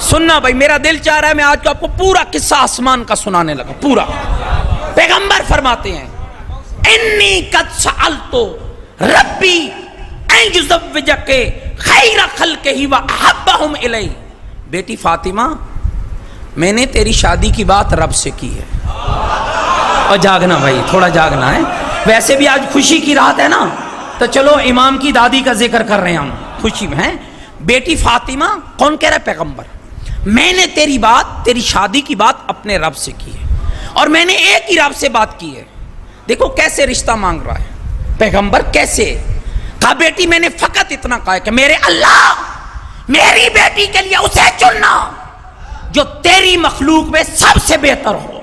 سننا بھائی، میرا دل چاہ رہا ہے میں آج کو آپ کو پورا قصہ آسمان کا سنانے لگا پورا۔ پیغمبر فرماتے ہیں انی قد سألتو ربی ان یزوجک خیر خلقہ واحبہم الی۔ بیٹی فاطمہ، میں نے تیری شادی کی بات رب سے کی ہے۔ اور جاگنا بھائی، تھوڑا جاگنا ہے، ویسے بھی آج خوشی کی رات ہے نا، تو چلو امام کی دادی کا ذکر کر رہے ہیں ہم، خوشی میں ہیں۔ بیٹی فاطمہ، کون کہہ رہا ہے؟ پیغمبر، میں نے تیری شادی کی بات اپنے رب سے کی ہے، اور میں نے ایک ہی رب سے بات کی ہے۔ دیکھو کیسے رشتہ مانگ رہا ہے پیغمبر، کیسے کہا بیٹی میں نے فقط اتنا کہا ہے کہ میرے اللہ میری بیٹی کے لیے اسے چننا جو تیری مخلوق میں سب سے بہتر ہو۔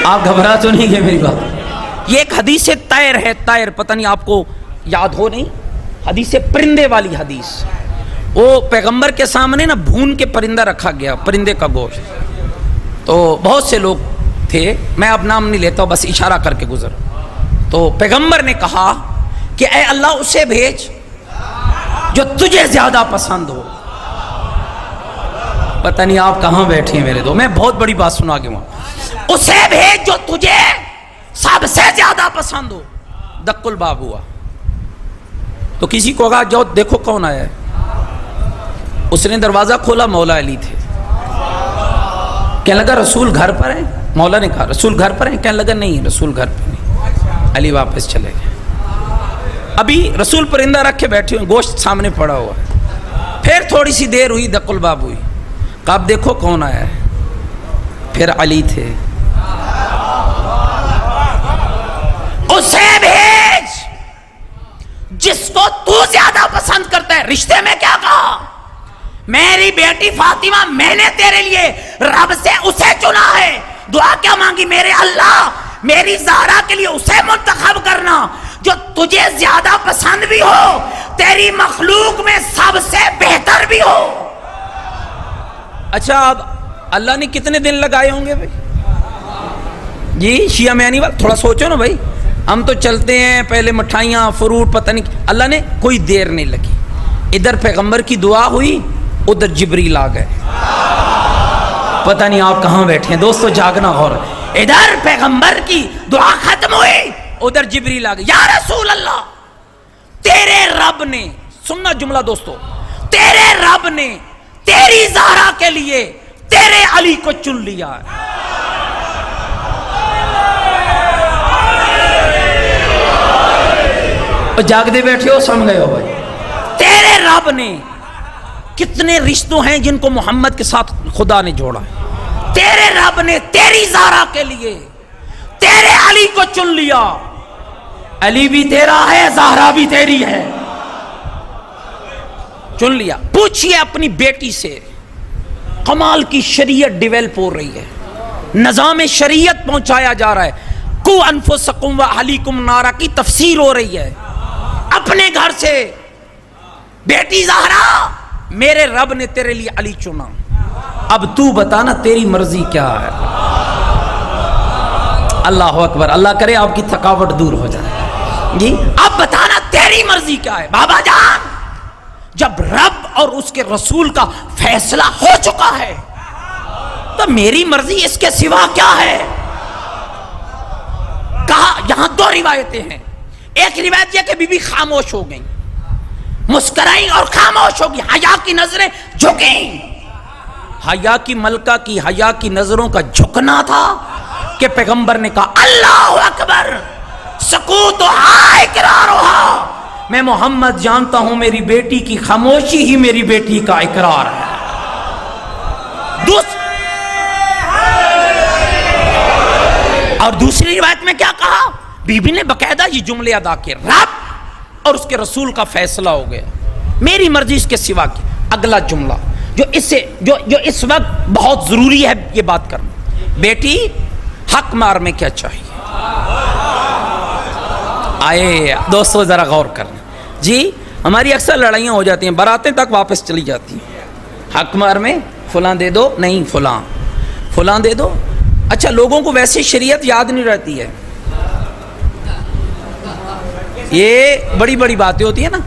آپ گھبرا تو نہیں گئے میری بات؟ یہ ایک حدیث طائر ہے، طائر، پتہ نہیں آپ کو یاد ہو نہیں، حدیث پرندے والی حدیث۔ وہ پیغمبر کے سامنے نا بھون کے پرندہ رکھا گیا، پرندے کا گوشت، تو بہت سے لوگ تھے، میں اب نام نہیں لیتا ہوں، بس اشارہ کر کے گزر۔ تو پیغمبر نے کہا کہ اے اللہ اسے بھیج جو تجھے زیادہ پسند ہو۔ پتہ نہیں آپ کہاں بیٹھے ہیں میرے دو، میں بہت بڑی بات سنا کے وہاں، اسے بھیج جو تجھے سب سے زیادہ پسند ہو۔ دق الباب ہوا تو کسی کو کہا جاؤ دیکھو کون آیا ہے۔ اس نے دروازہ کھولا، مولا علی تھے۔ کہنے لگا رسول گھر پر ہیں؟ مولا نے کہا رسول گھر پر ہیں؟ کہنے لگا نہیں رسول گھر پر نہیں۔ علی واپس چلے گئے۔ ابھی رسول پرندہ رکھ کے بیٹھے ہوئے، گوشت سامنے پڑا ہوا ہے۔ پھر تھوڑی سی دیر ہوئی، دق الباب ہوئی، کہا اب دیکھو کون آیا ہے۔ پھر علی تھے۔ اسے بھیج جس کو تو زیادہ پسند کرتا ہے۔ رشتے میں کیا کہا؟ میری بیٹی فاطمہ میں نے تیرے لیے رب سے اسے چنا ہے۔ دعا کیا مانگی؟ میرے اللہ میری زہرا کے لیے اسے منتخب کرنا جو تجھے زیادہ پسند بھی ہو، تیری مخلوق میں سب سے بہتر بھی ہو۔ اچھا اب اللہ نے کتنے دن لگائے ہوں گے بھائی؟ جی شیعہ میانی بات، تھوڑا سوچو نا بھائی، ہم تو چلتے ہیں پہلے مٹھائیاں فروٹ پتہ نہیں، اللہ نے کوئی دیر نہیں لگی۔ ادھر پیغمبر کی دعا ہوئی، ادھر جبریل آ گئے۔ پتہ نہیں آپ کہاں بیٹھے ہیں دوستو، جاگنا غور۔ ادھر پیغمبر کی دعا ختم ہوئی، ادھر جبریل آ گئے۔ یا رسول اللہ تیرے رب نے، سننا جملہ دوستو، تیرے رب نے تیری زہرا کے لیے تیرے علی کو چن لیا ہے۔ جاگ دے بیٹھے ہو، سمجھ گئے ہو بھائی؟ تیرے رب نے، کتنے رشتوں ہیں جن کو محمد کے ساتھ خدا نے جوڑا ہے۔ تیرے رب نے تیری زہرا کے لیے تیرے علی کو چن لیا۔ علی بھی تیرا ہے، زہرا بھی تیری ہے، چن لیا۔ پوچھئے اپنی بیٹی سے، کمال کی شریعت ڈیولپ ہو رہی ہے، نظام شریعت پہنچایا جا رہا ہے، قو انفسکم و اہلیکم نارا کی تفسیر ہو رہی ہے۔ اپنے گھر سے بیٹی زہرا میرے رب نے تیرے لیے علی چنا، اب تو بتانا تیری مرضی کیا ہے۔ اللہ اکبر، اللہ کرے آپ کی تھکاوٹ دور ہو جائے۔ جی اب بتانا تیری مرضی کیا ہے۔ بابا جان جب رب اور اس کے رسول کا فیصلہ ہو چکا ہے تو میری مرضی اس کے سوا کیا ہے؟ کہا یہاں دو روایتیں ہیں، ایک روایت یہ کہ بی بی خاموش ہو گئیں، مسکرائیں اور خاموش ہو گئی، حیا کی نظریں جھکیں۔ حیا کی ملکہ کی حیا کی نظروں کا جھکنا تھا کہ پیغمبر نے کہا اللہ اکبر سکوت اقرارها، میں محمد جانتا ہوں میری بیٹی کی خاموشی ہی میری بیٹی کا اقرار ہے۔ اور دوسری روایت میں کیا کہا؟ بی بی نے باقاعدہ یہ جملے ادا کیے، رب اور اس کے رسول کا فیصلہ ہو گیا، میری مرضی اس کے سوا کی۔ اگلا جملہ جو اس وقت بہت ضروری ہے یہ بات کرنا، بیٹی حق مار میں کیا چاہیے؟ آئے دوستو ذرا غور کرنا۔ جی ہماری اکثر لڑائیاں ہو جاتی ہیں، براتیں تک واپس چلی جاتی ہیں، حق مار میں فلاں دے دو، نہیں فلاں دے دو۔ اچھا لوگوں کو ویسے شریعت یاد نہیں رہتی ہے، یہ بڑی بڑی باتیں ہوتی ہیں نا،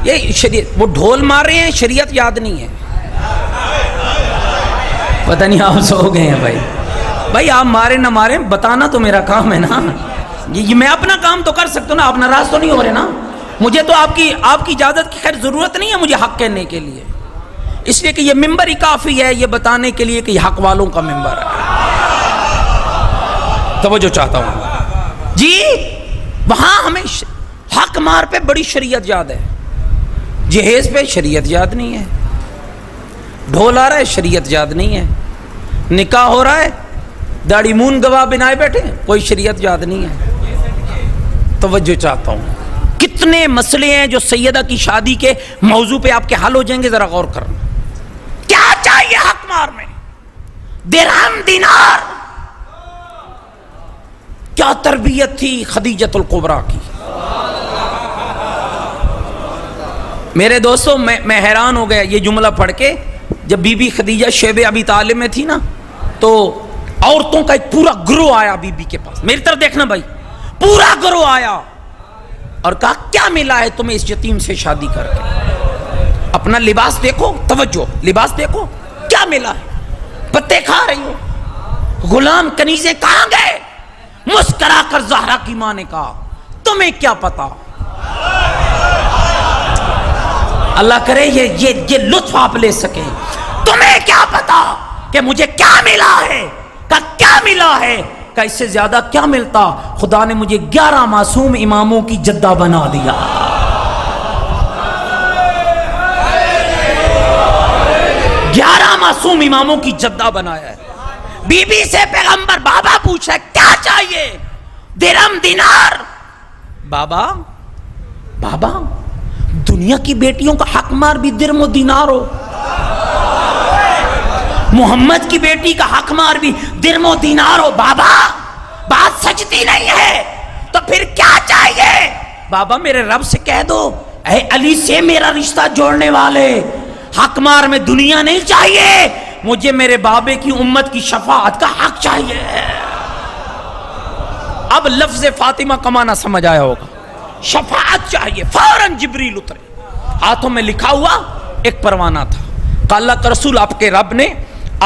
یہ شریعت، وہ ڈھول مار رہے ہیں، شریعت یاد نہیں ہے. پتہ نہیں آپ سو گئے ہیں بھائی آپ مارے نہ مارے، بتانا تو میرا کام ہے نا. یہ میں اپنا کام تو کر سکتا ہوں نا، آپ ناراض تو نہیں ہو رہے نا. مجھے تو آپ کی اجازت کی خیر ضرورت نہیں ہے مجھے حق کہنے کے لیے، اس لیے کہ یہ ممبر ہی کافی ہے یہ بتانے کے لیے کہ یہ حق والوں کا ممبر ہے. توجہ چاہتا ہوں جی. وہاں ہمیں حق مار پہ بڑی شریعت یاد ہے، جہیز پہ شریعت یاد نہیں ہے، ڈھول آ رہا ہے شریعت یاد نہیں ہے، نکاح ہو رہا ہے داڑھی مون گواہ بنائے بیٹھے کوئی شریعت یاد نہیں ہے. توجہ چاہتا ہوں، کتنے مسئلے ہیں جو سیدہ کی شادی کے موضوع پہ آپ کے حل ہو جائیں گے، ذرا غور کرنا. کیا چاہیے حق مار میں؟ درہم دینار. کیا تربیت تھی خدیجۃ الکبریٰ کی. میرے دوستو میں حیران ہو گیا یہ جملہ پڑھ کے. جب بی بی خدیجہ شیب ابی طالب میں تھی نا، تو عورتوں کا ایک پورا گروہ آیا بی بی کے پاس. میری طرف دیکھنا بھائی، پورا گروہ آیا اور کہا کیا ملا ہے تمہیں اس یتیم سے شادی کر کے؟ اپنا لباس دیکھو، توجہ، لباس دیکھو کیا ملا ہے. پتے کھا رہی ہو، غلام کنیزیں کہاں گئے؟ مسکرا کر زہرا کی ماں نے کہا تمہیں کیا پتا. اللہ کرے یہ لطف آپ لے سکیں. تمہیں کیا پتا کہ مجھے کیا ملا ہے، کہ کیا ملا ہے، کہ اس سے زیادہ کیا ملتا. خدا نے مجھے 11 معصوم اماموں کی جدہ بنا دیا. 11 معصوم اماموں کی جدہ بنایا ہے. بی بی سے پیغمبر بابا پوچھا کیا چاہیے؟ درہم دینار. بابا دنیا کی بیٹیوں کا حق مار بھی درہم و دینار ہو، محمد کی بیٹی کا حق مار بھی درہم و دینار ہو. بابا بات سچتی نہیں ہے تو پھر کیا چاہیے؟ بابا میرے رب سے کہہ دو اے علی سے میرا رشتہ جوڑنے والے، حق مار میں دنیا نہیں چاہیے، مجھے میرے بابے کی امت کی شفاعت کا حق چاہیے. اب لفظ فاطمہ کمانا سمجھ آیا ہوگا. شفاعت چاہیے. فوراً جبریل اترے، ہاتھوں میں لکھا ہوا ایک پروانہ تھا. کہ اللہ کا رسول آپ کے رب نے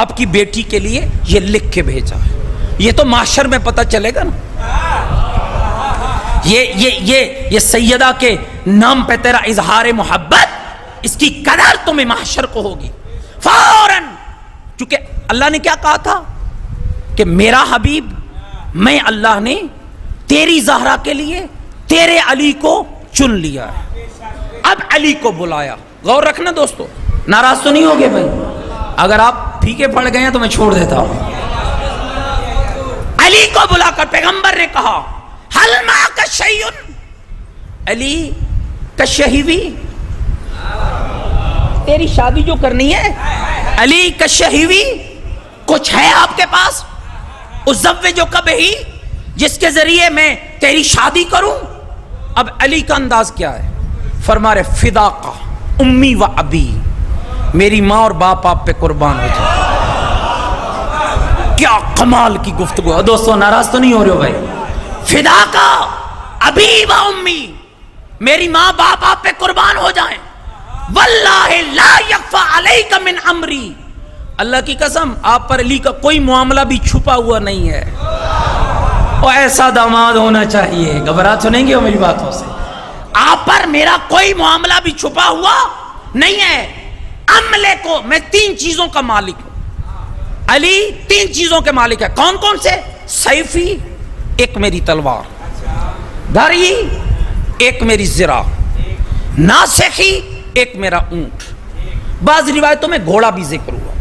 آپ کی بیٹی کے لیے یہ لکھ کے بھیجا ہے. یہ تو محشر میں پتہ چلے گا نا. یہ سیدہ کے نام پہ تیرا اظہار محبت، اس کی قدر تمہیں محشر کو ہوگی. فوراً، چونکہ اللہ نے کیا کہا تھا کہ میرا حبیب، میں اللہ نے تیری زہرا کے لیے تیرے علی کو چن لیا ہے. اب علی کو بلایا. غور رکھنا دوستو، ناراض تو نہیں ہوگے بھائی؟ اگر آپ پھیکے پڑ گئے ہیں تو میں چھوڑ دیتا ہوں. علی کو بلا کر پیغمبر نے کہا حل معک شیء، علی کشہیوی، تیری شادی جو کرنی ہے علی کشہیوی، کچھ ہے آپ کے پاس؟ ازوجک بہی، جس کے ذریعے میں تیری شادی کروں. اب علی کا انداز کیا ہے؟ فرما رہے فدا کا امی و ابی، میری ماں اور باپ آپ پہ قربان ہو جائے. کیا کمال کی گفتگو. دوستو ناراض تو نہیں ہو رہے ہو بھائی؟ فدا کا ابی و امی، میری ماں باپ آپ پہ قربان ہو جائیں. واللہ لا یخفی علیک من امری، اللہ کی قسم آپ پر علی کا کوئی معاملہ بھی چھپا ہوا نہیں ہے. اور ایسا داماد ہونا چاہیے. گھبرا تو نہیں گے میری باتوں سے؟ آپ پر میرا کوئی معاملہ بھی چھپا ہوا نہیں ہے. عملے کو میں 3 چیزوں کا مالک ہوں. علی 3 چیزوں کے مالک ہے. کون کون سے؟ سیفی، ایک میری تلوار، دھری، ایک میری زرہ، ناسخی، ایک میرا اونٹ. بعض روایتوں میں گھوڑا بھی ذکر ہوا،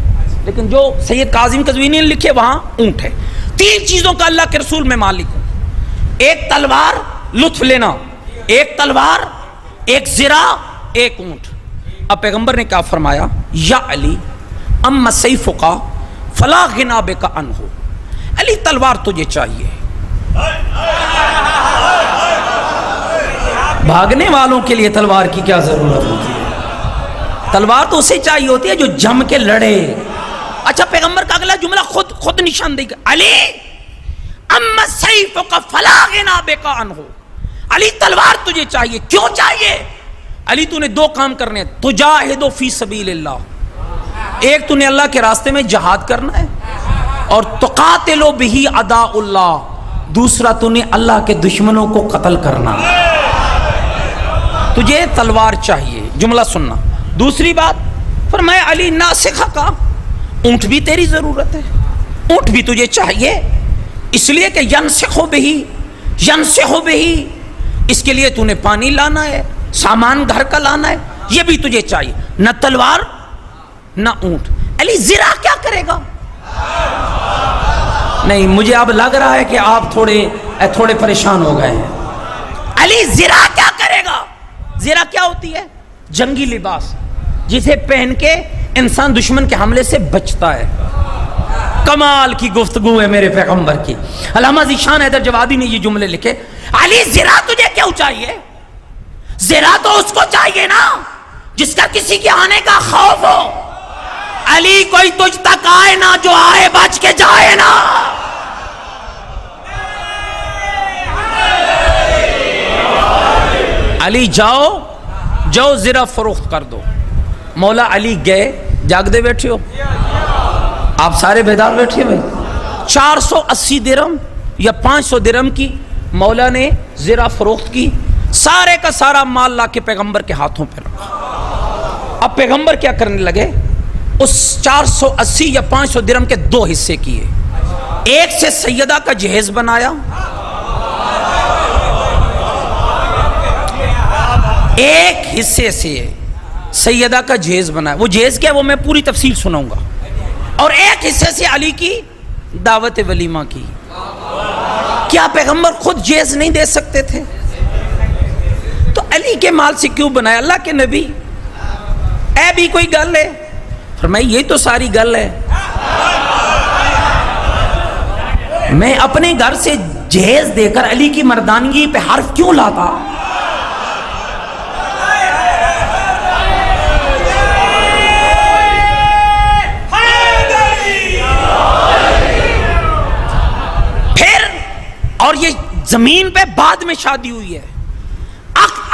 لیکن جو سید کاظم قزوینی نے لکھے وہاں اونٹ ہے. 3 چیزوں کا اللہ کے رسول میں مالک ہوں. ایک تلوار، لطف لینا، ایک تلوار، ایک زرہ، ایک اونٹ. اب پیغمبر نے کیا فرمایا؟ یا علی اما سیفک فلا غنا بک عنہ، علی تلوار تجھے چاہیے. بھاگنے والوں کے لیے تلوار کی کیا ضرورت ہوتی ہے؟ تلوار تو اسے چاہیے ہوتی ہے جو جم کے لڑے. اچھا پیغمبر کا اگلا جملہ خود نشاندہی، علی اما سیفک فلا غنا بک عنہ، علی تلوار تجھے چاہیے، کیوں چاہیے؟ علی تو نے دو کام کرنے ہیں، تجاہد فی سبیل اللہ، ایک تو نے اللہ کے راستے میں جہاد کرنا ہے، اور تقاتل بہ اعداء اللہ، دوسرا تو نے اللہ کے دشمنوں کو قتل کرنا ہے، تجھے تلوار چاہیے۔ جملہ سننا۔ دوسری بات فرمایا علی ناسخہ کا، اونٹ بھی تیری ضرورت ہے، اونٹ بھی تجھے چاہیے، اس لیے کہ ینسخ بہ، اس کے لیے تو نے پانی لانا ہے، سامان گھر کا لانا ہے، یہ بھی تجھے چاہیے، نہ تلوار نہ اونٹ۔ علی زرا کیا کرے گا؟ نہیں، مجھے اب لگ رہا ہے کہ آپ تھوڑے پریشان ہو گئے ہیں۔ علی زرا کیا کرے گا؟ زرا کیا ہوتی ہے؟ جنگی لباس جسے پہن کے انسان دشمن کے حملے سے بچتا ہے۔ کمال کی گفتگو ہے میرے پیغمبر کی۔ علامہ ذیشان حیدر جوادی نے یہ جملے لکھے، علی زرا تجھے کیوں چاہیے؟ زرا تو اس کو چاہیے نا جس کا کسی کے آنے کا خوف ہو۔ علی کوئی تجھ تک آئے نا، جو آئے بچ کے جائے نا۔ علی جاؤ زرا فروخت کر دو۔ مولا علی گئے، جاگ دے بیٹھے ہو آپ سارے بیدار بیٹھے ہوئے، 480 درہم یا 500 درہم کی مولا نے زرا فروخت کی، سارے کا سارا مال لا کے پیغمبر کے ہاتھوں پہ رکھا۔ اب پیغمبر کیا کرنے لگے؟ اس 480 یا 500 درہم کے دو حصے کیے، ایک سے سیدہ کا جہیز بنایا، ایک حصے سے سیدہ کا جہیز بنایا، وہ جہیز کیا وہ میں پوری تفصیل سناؤں گا، اور ایک حصے سے علی کی دعوت ولیمہ کی۔ کیا پیغمبر خود جہیز نہیں دے سکتے تھے؟ تو علی کے مال سے کیوں بنایا؟ اللہ کے نبی اے بھی کوئی گل ہے؟ فرمایا یہ تو ساری گل ہے، میں اپنے گھر سے جہیز دے کر علی کی مردانگی پہ حرف کیوں لاتا؟ پھر اور یہ زمین پہ بعد میں شادی ہوئی ہے،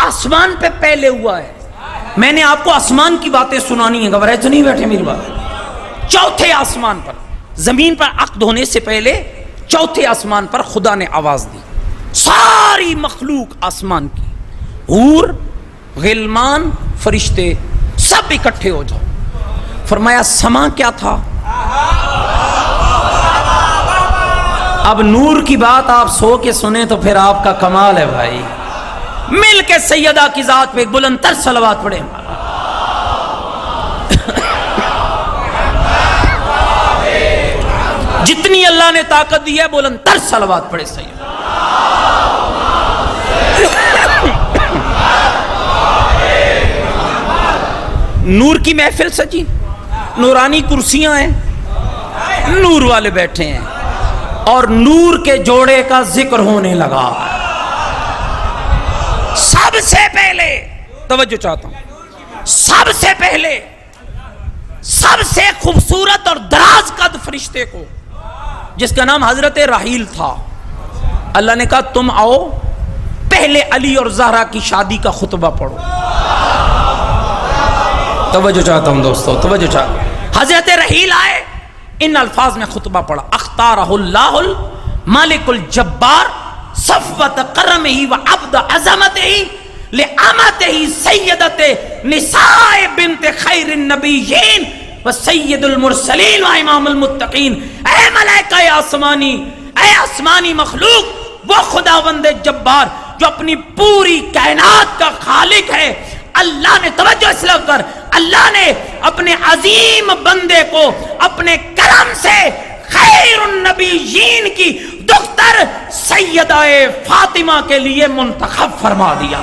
آسمان پہ پہلے ہوا ہے۔ میں نے آپ کو آسمان کی باتیں سنانی ہیں، گھبرائے تو نہیں بیٹھے میری بات۔ چوتھے آسمان پر، زمین پر عقد ہونے سے پہلے چوتھے آسمان پر خدا نے آواز دی، ساری مخلوق آسمان کی، حور، غلمان، فرشتے سب اکٹھے ہو جاؤ۔ فرمایا سما کیا تھا؟ اب نور کی بات آپ سو کے سنیں تو پھر آپ کا کمال ہے بھائی۔ مل کے سیدہ کی ذات پہ ایک بلند تر صلوات پڑھیں۔ جتنی اللہ نے طاقت دی ہے بلند تر صلوات پڑھے سیدہ۔ نور کی محفل سجی، نورانی کرسیاں ہیں، نور والے بیٹھے ہیں، اور نور کے جوڑے کا ذکر ہونے لگا۔ سب سے پہلے توجہ چاہتا ہوں، سب سے پہلے سب سے خوبصورت اور دراز قد فرشتے کو، جس کا نام حضرت راحیل تھا، اللہ نے کہا تم آؤ پہلے علی اور زہرا کی شادی کا خطبہ پڑھو۔ توجہ چاہتا ہوں دوستو، توجہ چاہتا ہوں۔ حضرت راحیل آئے، ان الفاظ میں خطبہ پڑھا، اختارہ اللہ المالک الجبار صفوت کرمہ و عبد عظمتہ لعامتہ سیدت نساء بنت خیر النبیین و سید المرسلین و امام المتقین۔ اے ملائکہ آسمانی، اے آسمانی مخلوق، وہ خداوند جبار جو اپنی پوری کائنات کا خالق ہے، اللہ نے، توجہ اس لفظ پر، اللہ نے اپنے عظیم بندے کو اپنے کرم سے خیر النبیین کی دختر سیدہ فاطمہ کے لیے منتخب فرما دیا۔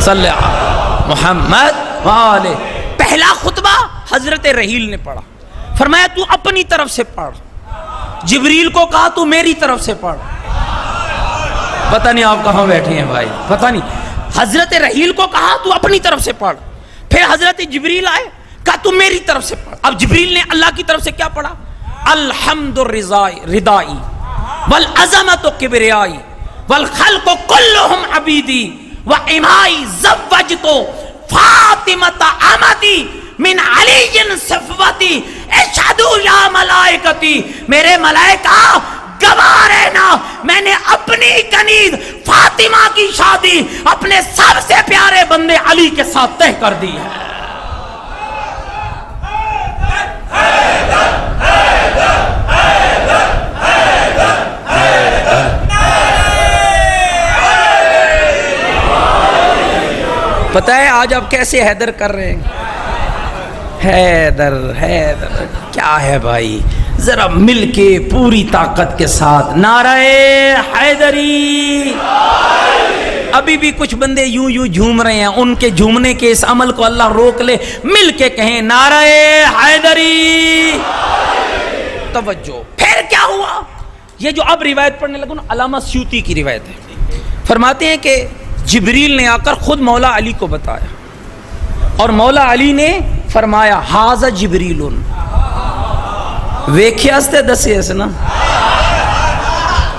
صلی اللہ محمد وآلہ۔ پہلا خطبہ حضرت راحیل نے پڑھا، فرمایا تو اپنی طرف سے پڑھ، جبریل کو کہا تو میری طرف سے پڑھ۔ پتہ نہیں آپ کہاں بیٹھے ہیں بھائی، پتہ نہیں۔ حضرت راحیل کو کہا تو اپنی طرف سے پڑھ، پھر حضرت جبریل آئے، کہا تو میری طرف سے پڑھ۔ اب جبریل نے اللہ کی طرف سے کیا پڑھا؟ الحمد ردائی والعظمت کبریائی والخلق کلہم عبیدی وامائی زوجت فاطمۃ عمدی من علی صفوتی اشہدو یا ملائکتی، میرے ملائکہ گواہ رہنا، میں نے اپنی کنیز فاطمہ کی شادی اپنے سب سے پیارے بندے علی کے ساتھ طے کر دی ہے۔ پتہ ہے آج آپ کیسے حیدر کر رہے ہیں؟ حیدر حیدر کیا ہے بھائی؟ ذرا مل کے پوری طاقت کے ساتھ نعرہ حیدری۔ ابھی بھی کچھ بندے یوں جھوم رہے ہیں، ان کے جھومنے کے اس عمل کو اللہ روک لے، مل کے کہیں نعرہ حیدری۔ توجہ، پھر کیا ہوا؟ یہ جو اب روایت پڑھنے لگوں نا، علامہ سیوطی کی روایت ہے، فرماتے ہیں کہ جبریل نے آ کر خود مولا علی کو بتایا، اور مولا علی نے فرمایا ہاذا جبریل، ویکھیا استے دسے اس نا،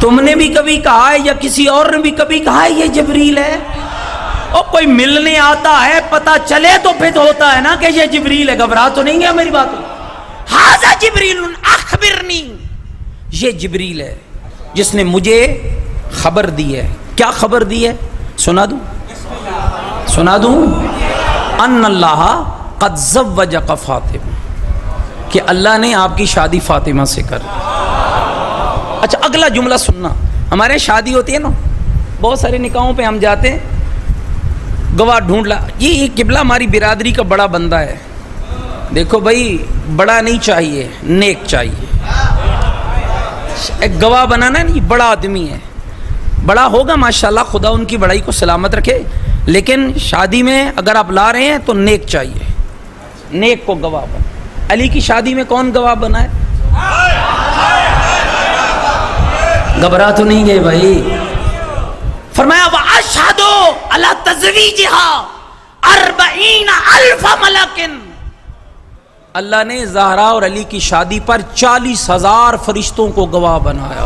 تم نے بھی کبھی کہا ہے یا کسی اور نے بھی کبھی کہا ہے یہ جبریل ہے؟ اور کوئی ملنے آتا ہے پتا چلے تو پھر ہوتا ہے نا کہ یہ جبریل ہے، گھبرا تو نہیں گیا میری بات؟ ہاذا جبریل اخبرنی، یہ جبریل ہے جس نے مجھے خبر دی ہے۔ کیا خبر دی ہے؟ سنا دوں ان اللہ قد زوجک فاطمہ، کہ اللہ نے آپ کی شادی فاطمہ سے کر۔ اچھا اگلا جملہ سننا، ہمارے شادی ہوتی ہے نا، بہت سارے نکاحوں پہ ہم جاتے ہیں، گواہ ڈھونڈ لا، یہ قبلہ ہماری برادری کا بڑا بندہ ہے، دیکھو بھائی بڑا نہیں چاہیے، نیک چاہیے۔ ایک گواہ بنانا نہیں، بڑا آدمی ہے، بڑا ہوگا ماشاءاللہ، خدا ان کی بڑائی کو سلامت رکھے، لیکن شادی میں اگر آپ لا رہے ہیں تو نیک چاہیے، نیک کو گواہ بنا۔ علی کی شادی میں کون گواہ بنا ہے؟ گھبرا تو نہیں گئے بھائی؟ فرمایا وَأَشْهَدُ عَلَى تَزْوِيجِهَا 40,000 مَلَكٍ، اللہ نے زہرا اور علی کی شادی پر 40,000 فرشتوں کو گواہ بنایا۔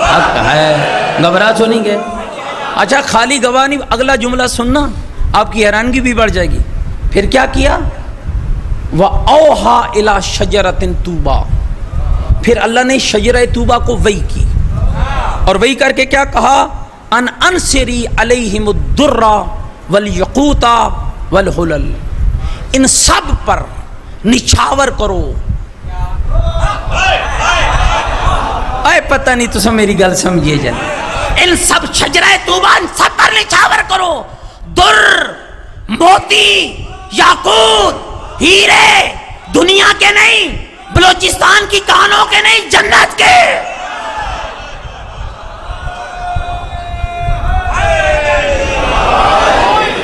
حق ہے، گھبرا تو نہیں گئے؟ اچھا خالی گواہ نہیں، اگلا جملہ سننا، آپ کی حیرانگی بھی بڑھ جائے گی۔ پھر کیا کیا؟ وَأَوْحَى إِلَى شَجَرَةٍ طُوبَى، پھر اللہ نے شجرہ طوبہ کو وحی کی، اور وحی کر کے کیا کہا؟ ان انصری علیہم الدر والیقوت والحلل، ان سب پر نچھاور کرو۔ اے پتہ نہیں تو میری گل سمجھیے جائے، ان سب شجرہ طوبہ ان سب پر نچھاور کرو، در، موتی، یاقوت، ہیرے، دنیا کے نہیں، بلوچستان کی کانوں کے نہیں، جنت کے۔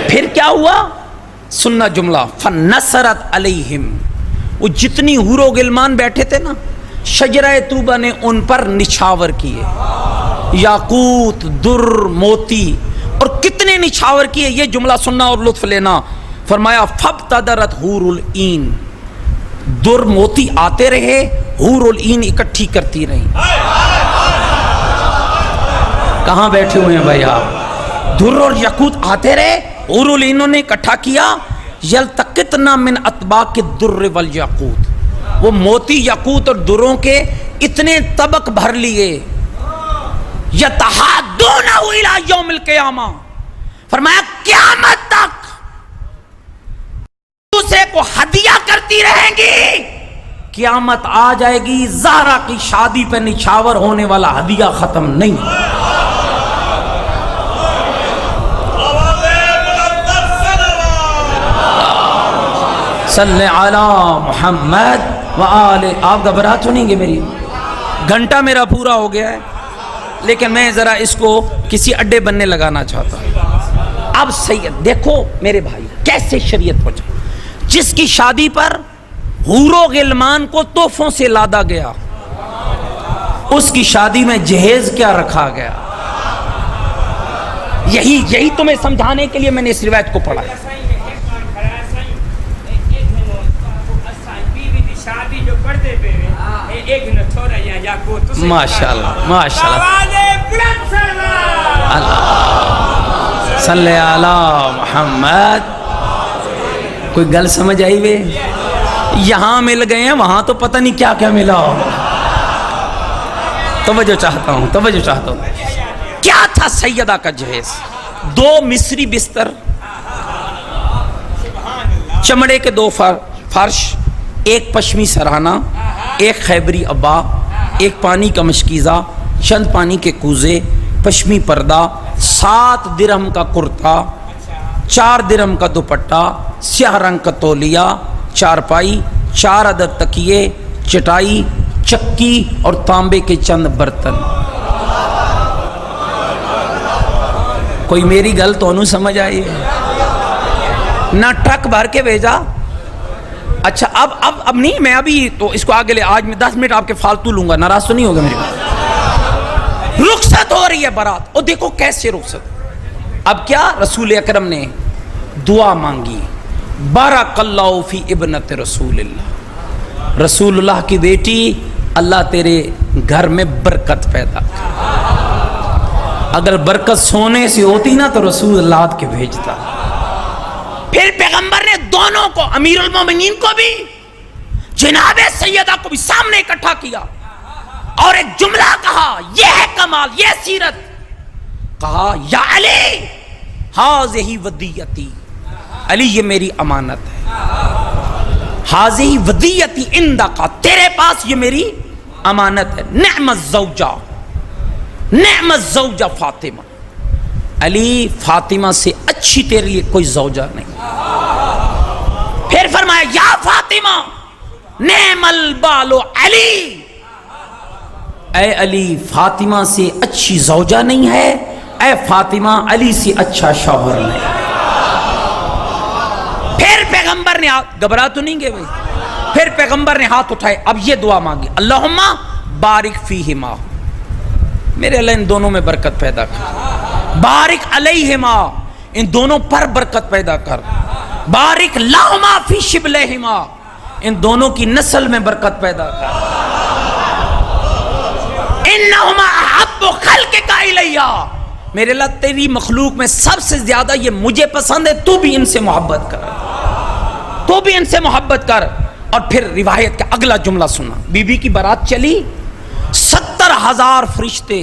پھر کیا ہوا؟ سننا جملہ، فَنَّصَرَتْ عَلَيْهِمْ، وہ جتنی حور و غلمان بیٹھے تھے نا، شجرہ طوبہ نے ان پر نچھاور کیے، یاقوت، در، موتی، اور کتنے نچھاور کیے، یہ جملہ سننا اور لطف لینا۔ فرمایا فَابْتَدَرَتْ حُورُ الْعِین، در موتی آتے رہے، حور العین اکٹھی کرتی رہی۔ کہاں بیٹھے ہوئے ہیں بھائی آپ؟ در اور یاقوت آتے رہے، حور العینوں نے اکٹھا کیا۔ یلتقطن من اطباق الدر والیاقوت، وہ موتی، یاقوت اور دروں کے اتنے طبق بھر لیے۔ یتحادون الی یوم القیامہ، فرمایا قیامت تک دوسرے کو ہدیہ کرتی رہیں گی، قیامت آ جائے گی، زہرا کی شادی پہ نچھاور ہونے والا ہدیہ ختم نہیں۔ صلی علی محمد وآلہ۔ آپ گھبرا تو نہیں گے؟ میری گھنٹہ میرا پورا ہو گیا ہے، لیکن میں ذرا اس کو کسی اڈے بننے لگانا چاہتا ہوں۔ اب سید دیکھو میرے بھائی کیسے شریعت پہنچا، جس کی شادی پر حور و غلمان کو تحفوں سے لادا گیا، اس کی شادی میں جہیز کیا رکھا گیا؟ یہی تمہیں سمجھانے کے لیے میں نے اس روایت کو پڑھا ہے. ماشاء اللہ ماشاء اللہ صلی علی محمد. کوئی گل سمجھ آئی وے؟ یہاں مل گئے ہیں، وہاں تو پتہ نہیں کیا کیا ملا. توجہ چاہتا ہوں. کیا تھا سیدہ کا جہیز؟ 2 مصری بستر، چمڑے کے 2 فرش، 1 پشمی سرہانہ، 1 خیبری ابا، 1 پانی کا مشکیزہ، چند پانی کے کوزے، پشمی پردہ، 7 درہم کا کرتا، 4 درہم کا دوپٹہ، سیاہ رنگ کا تولیہ، چارپائی، 4 عدد تکیے، چٹائی، چکی اور تانبے کے چند برتن. کوئی میری گل تو نہیں سمجھ آئی؟ نہ ٹرک بھر کے بھیجا. اچھا اب نہیں، میں ابھی تو اس کو آگے لے، آج میں 10 منٹ آپ کے فالتو لوں گا، ناراض تو نہیں ہوگا میری بات؟ رخصت ہو رہی ہے بارات، اور دیکھو کیسے رخصت. اب کیا رسول اکرم نے دعا مانگی، بارک اللہ فی ابنت رسول اللہ، رسول اللہ کی بیٹی، اللہ تیرے گھر میں برکت پیدا کر. اگر برکت سونے سے ہوتی نا تو رسول اللہ کے بھیجتا. پھر پیغمبر نے دونوں کو، امیر المومنین کو بھی، جناب سیدہ کو بھی سامنے اکٹھا کیا اور ایک جملہ کہا، یہ ہے کمال، یہ سیرت. کہا یا علی ہذہ ودیتی، علی یہ میری امانت ہے، ہذہ ودیتی عندک، تیرے پاس یہ میری امانت ہے. نعم الزوجہ، نعم الزوجہ فاطمہ، علی فاطمہ سے اچھی تیرے لیے کوئی زوجہ نہیں. پھر فرمایا یا فاطمہ نعم البال علی، اے علی فاطمہ سے اچھی زوجہ نہیں ہے، اے فاطمہ علی سے اچھا شوہر نہیں. پھر پیغمبر نے گھبرا تو نہیں گئے بھائی، پھر پیغمبر نے ہاتھ اٹھائے، اب یہ دعا مانگی، اللہم بارک فیہما، میرے اللہ ان دونوں میں برکت پیدا کر، بارک علیہما، ان دونوں پر برکت پیدا کر، بارک لہما فی شبلہما، ان دونوں کی نسل میں برکت پیدا کر، انہما احب خلقک الیہ، میرے اللہ تیری مخلوق میں سب سے زیادہ یہ مجھے پسند ہے، تو بھی ان سے محبت کر، تو بھی ان سے محبت کر. اور پھر روایت کا اگلا جملہ سنا، بی بی کی بارات چلی، 70,000 فرشتے،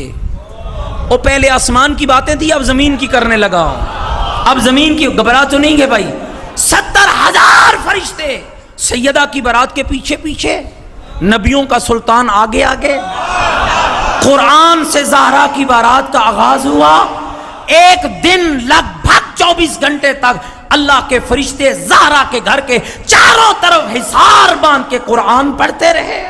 وہ پہلے آسمان کی باتیں تھی، اب زمین کی کرنے لگا، اب زمین کی، گھبرا تو نہیں گے بھائی، 70,000 فرشتے سیدہ کی بارات کے پیچھے پیچھے، نبیوں کا سلطان آگے آگے. قرآن سے زہرا کی بارات کا آغاز ہوا، ایک دن لگ بھگ 24 گھنٹے تک اللہ کے فرشتے زہرا کے گھر کے چاروں طرف حصار باندھ کے قرآن پڑھتے رہے.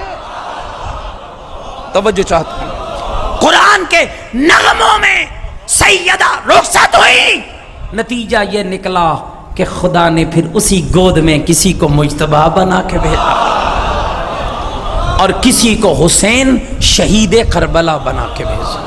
توجہ چاہتا ہوں، قرآن کے نغموں میں سیدہ رخصت ہوئی، نتیجہ یہ نکلا کہ خدا نے پھر اسی گود میں کسی کو مجتبی بنا کے بھیجا اور کسی کو حسین شہید کربلا بنا کے بھیجا.